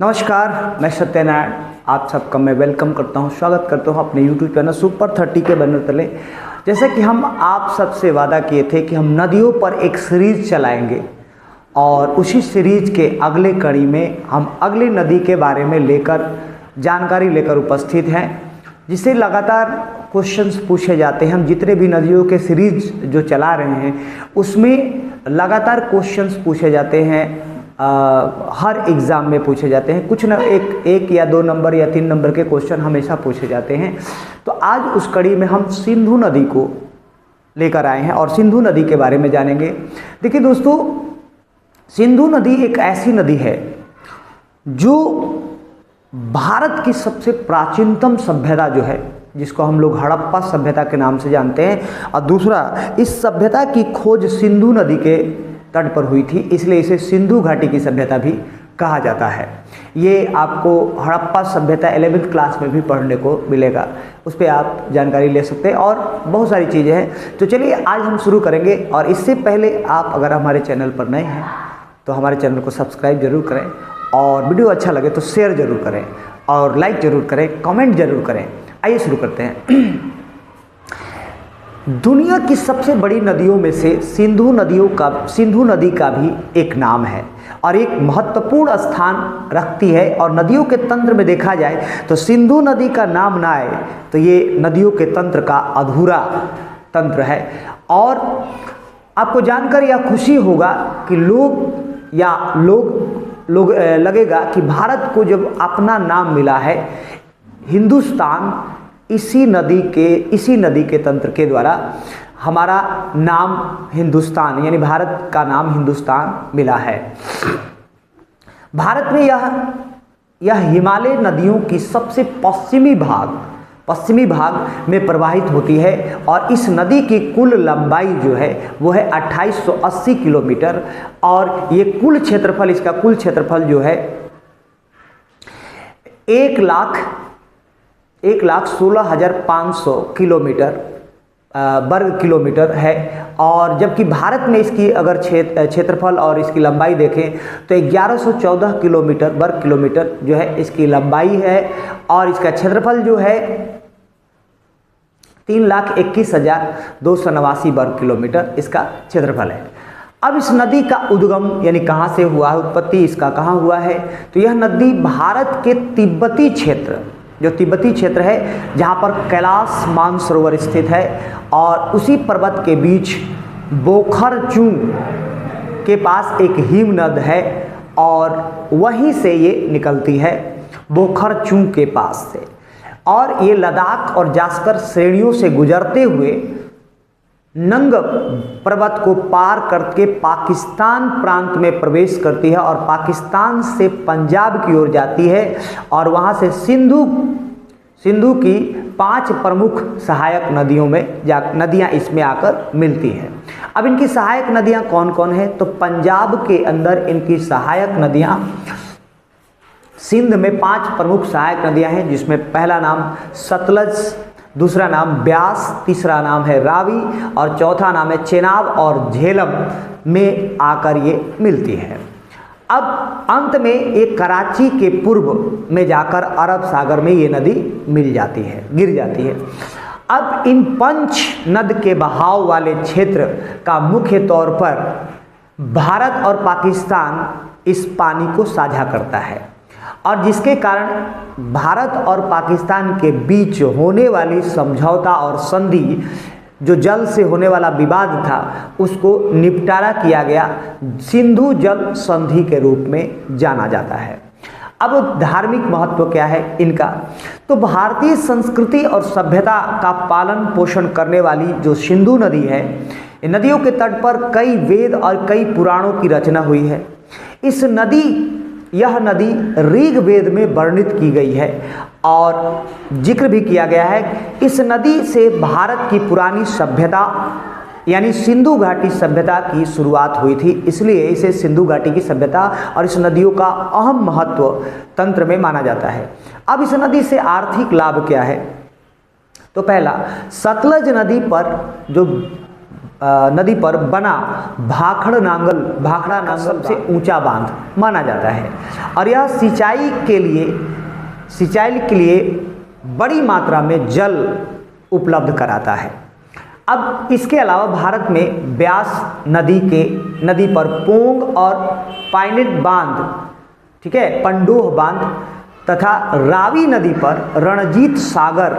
नमस्कार, मैं सत्यनारायण आप सबका मैं वेलकम करता हूं, स्वागत करता हूं अपने YouTube चैनल सुपर 30 के बैनर तले। जैसे कि हम आप सबसे वादा किए थे कि हम नदियों पर एक सीरीज चलाएंगे और उसी सीरीज के अगले कड़ी में हम अगली नदी के बारे में जानकारी लेकर उपस्थित हैं, जिससे लगातार क्वेश्चंस पूछे जाते हैं। हम जितने भी नदियों के सीरीज जो चला रहे हैं उसमें लगातार क्वेश्चंस पूछे जाते हैं, हर एग्ज़ाम में पूछे जाते हैं। कुछ न एक या 2 नंबर या 3 नंबर के क्वेश्चन हमेशा पूछे जाते हैं। तो आज उस कड़ी में हम सिंधु नदी को लेकर आए हैं और सिंधु नदी के बारे में जानेंगे। देखिए दोस्तों, सिंधु नदी एक ऐसी नदी है जो भारत की सबसे प्राचीनतम सभ्यता जो है, जिसको हम लोग हड़प्पा सभ्यता के नाम से जानते हैं, और दूसरा इस सभ्यता की खोज सिंधु नदी के तट पर हुई थी, इसलिए इसे सिंधु घाटी की सभ्यता भी कहा जाता है। ये आपको हड़प्पा सभ्यता 11वीं क्लास में भी पढ़ने को मिलेगा, उस पर आप जानकारी ले सकते हैं और बहुत सारी चीज़ें हैं। तो चलिए आज हम शुरू करेंगे। और इससे पहले आप अगर हमारे चैनल पर नए हैं तो हमारे चैनल को सब्सक्राइब जरूर करें और वीडियो अच्छा लगे तो शेयर जरूर करें और लाइक जरूर करें, कमेंट जरूर करें। आइए शुरू करते हैं। दुनिया की सबसे बड़ी नदियों में से सिंधु नदी का भी एक नाम है और एक महत्वपूर्ण स्थान रखती है। और नदियों के तंत्र में देखा जाए तो सिंधु नदी का नाम ना आए तो ये नदियों के तंत्र का अधूरा तंत्र है। और आपको जानकर यह खुशी होगा कि लोग लगेगा कि भारत को जब अपना नाम मिला है, हिंदुस्तान इसी नदी के तंत्र के द्वारा हमारा नाम हिंदुस्तान यानी भारत का नाम हिंदुस्तान मिला है। भारत में यह हिमालय नदियों की सबसे पश्चिमी भाग में प्रवाहित होती है और इस नदी की कुल लंबाई जो है वो है 2880 किलोमीटर और ये इसका कुल क्षेत्रफल जो है 1,16,500 वर्ग किलोमीटर है। और जबकि भारत में इसकी अगर क्षेत्रफल और इसकी लंबाई देखें तो 1114 वर्ग किलोमीटर जो है इसकी लंबाई है और इसका क्षेत्रफल जो है 3,21,289 वर्ग किलोमीटर इसका क्षेत्रफल है। अब इस नदी का उद्गम यानी कहाँ से हुआ है, उत्पत्ति इसका कहाँ हुआ है, तो यह नदी भारत के तिब्बती क्षेत्र है जहाँ पर कैलाश मानसरोवर स्थित है और उसी पर्वत के बीच बोखरचू के पास एक हिमनद है और वहीं से ये निकलती है, बोखरचू के पास से। और ये लद्दाख और जास्कर श्रेणियों से गुजरते हुए नंग पर्वत को पार करके पाकिस्तान प्रांत में प्रवेश करती है और पाकिस्तान से पंजाब की ओर जाती है और वहाँ से सिंधु की 5 प्रमुख सहायक नदियाँ इसमें आकर मिलती हैं। अब इनकी सहायक नदियाँ कौन कौन हैं, तो पंजाब के अंदर इनकी सहायक नदियाँ सिंध में 5 प्रमुख सहायक नदियाँ हैं, जिसमें पहला नाम सतलज, दूसरा नाम ब्यास, तीसरा नाम है रावी और चौथा नाम है चेनाब और झेलम में आकर ये मिलती है। अब अंत में एक कराची के पूर्व में जाकर अरब सागर में ये नदी गिर जाती है। अब इन पंच नद के बहाव वाले क्षेत्र का मुख्य तौर पर भारत और पाकिस्तान इस पानी को साझा करता है और जिसके कारण भारत और पाकिस्तान के बीच होने वाली समझौता और संधि, जो जल से होने वाला विवाद था, उसको निपटारा किया गया, सिंधु जल संधि के रूप में जाना जाता है। अब धार्मिक महत्व क्या है इनका, तो भारतीय संस्कृति और सभ्यता का पालन पोषण करने वाली जो सिंधु नदी है, नदियों के तट पर कई वेद और कई पुराणों की रचना हुई है। यह नदी ऋग्वेद में वर्णित की गई है और जिक्र भी किया गया है। इस नदी से भारत की पुरानी सभ्यता यानी सिंधु घाटी सभ्यता की शुरुआत हुई थी, इसलिए इसे सिंधु घाटी की सभ्यता और इस नदियों का अहम महत्व तंत्र में माना जाता है। अब इस नदी से आर्थिक लाभ क्या है, तो पहला, सतलज नदी पर बना भाखड़ा नांगल सबसे ऊंचा बांध माना जाता है और यह सिंचाई के लिए बड़ी मात्रा में जल उपलब्ध कराता है। अब इसके अलावा भारत में ब्यास नदी पर पोंग और पायनेट बांध, ठीक है, पंडोह बांध तथा रावी नदी पर रणजीत सागर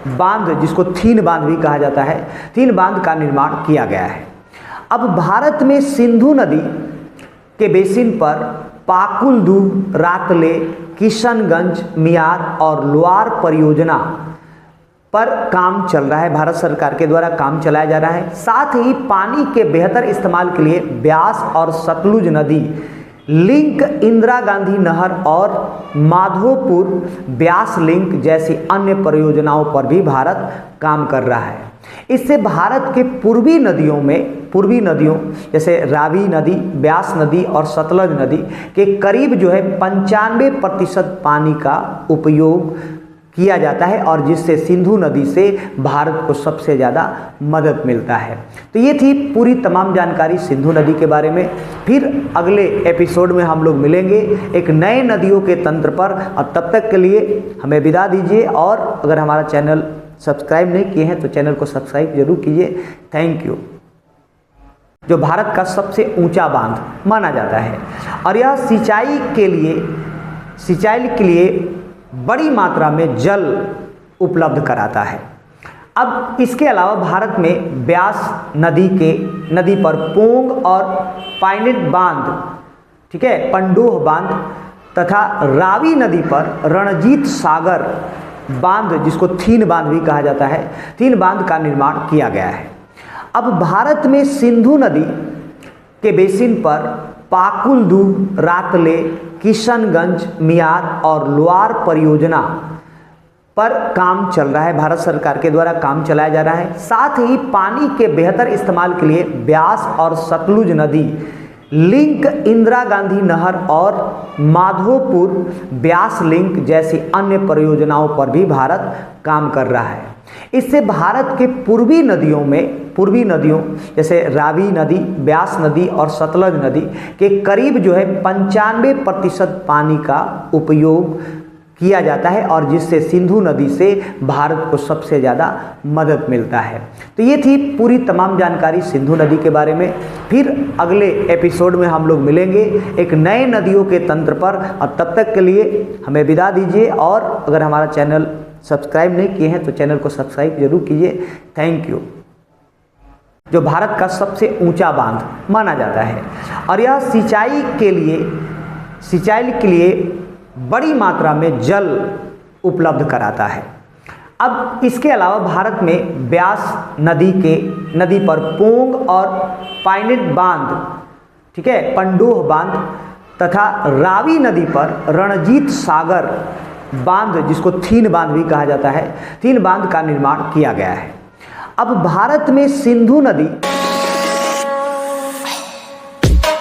बांध, जिसको थीन बांध भी कहा जाता है, थीन बांध का निर्माण किया गया है। अब भारत में सिंधु नदी के बेसिन पर पाकुलदू, रातले, किशनगंज, मियार और लोअर परियोजना पर काम चल रहा है, भारत सरकार के द्वारा काम चलाया जा रहा है। साथ ही पानी के बेहतर इस्तेमाल के लिए ब्यास और सतलुज नदी लिंक, इंदिरा गांधी नहर और माधोपुर ब्यास लिंक जैसी अन्य परियोजनाओं पर भी भारत काम कर रहा है। इससे भारत के पूर्वी नदियों जैसे रावी नदी, ब्यास नदी और सतलज नदी के करीब 95% पानी का उपयोग किया जाता है और जिससे सिंधु नदी से भारत को सबसे ज़्यादा मदद मिलता है। तो ये थी पूरी तमाम जानकारी सिंधु नदी के बारे में। फिर अगले एपिसोड में हम लोग मिलेंगे एक नए नदियों के तंत्र पर, और तब तक के लिए हमें विदा दीजिए। और अगर हमारा चैनल सब्सक्राइब नहीं किए हैं तो चैनल को सब्सक्राइब जरूर कीजिए। Thank you. जो भारत का सबसे ऊंचा बांध माना जाता है और यह सिंचाई के लिए बड़ी मात्रा में जल उपलब्ध कराता है। अब इसके अलावा भारत में ब्यास नदी पर पोंग और पायनेट बांध, ठीक है, पंडोह बांध तथा रावी नदी पर रणजीत सागर बांध, जिसको थीन बांध भी कहा जाता है, थीन बांध का निर्माण किया गया है। अब भारत में सिंधु नदी के बेसिन पर पाकुलदू, रातले, किशनगंज, मियार और लोअर परियोजना पर काम चल रहा है, भारत सरकार के द्वारा काम चलाया जा रहा है। साथ ही पानी के बेहतर इस्तेमाल के लिए ब्यास और सतलुज नदी लिंक, इंदिरा गांधी नहर और माधोपुर ब्यास लिंक जैसी अन्य परियोजनाओं पर भी भारत काम कर रहा है। इससे भारत के पूर्वी नदियों जैसे रावी नदी, ब्यास नदी और सतलज नदी के करीब 95% पानी का उपयोग किया जाता है और जिससे सिंधु नदी से भारत को सबसे ज़्यादा मदद मिलता है। तो ये थी पूरी तमाम जानकारी सिंधु नदी के बारे में। फिर अगले एपिसोड में हम लोग मिलेंगे एक नए नदियों के तंत्र पर, और तब तक के लिए हमें विदा दीजिए। और अगर हमारा चैनल सब्सक्राइब नहीं किए हैं तो चैनल को सब्सक्राइब जरूर कीजिए। Thank you. जो भारत का सबसे ऊंचा बांध माना जाता है और यह सिंचाई के लिए बड़ी मात्रा में जल उपलब्ध कराता है। अब इसके अलावा भारत में ब्यास नदी पर पोंग और पायनेट बांध, ठीक है, पंडोह बांध तथा रावी नदी पर रणजीत सागर बांध, जिसको थीन बांध भी कहा जाता है, थीन बांध का निर्माण किया गया है। अब भारत में सिंधु नदी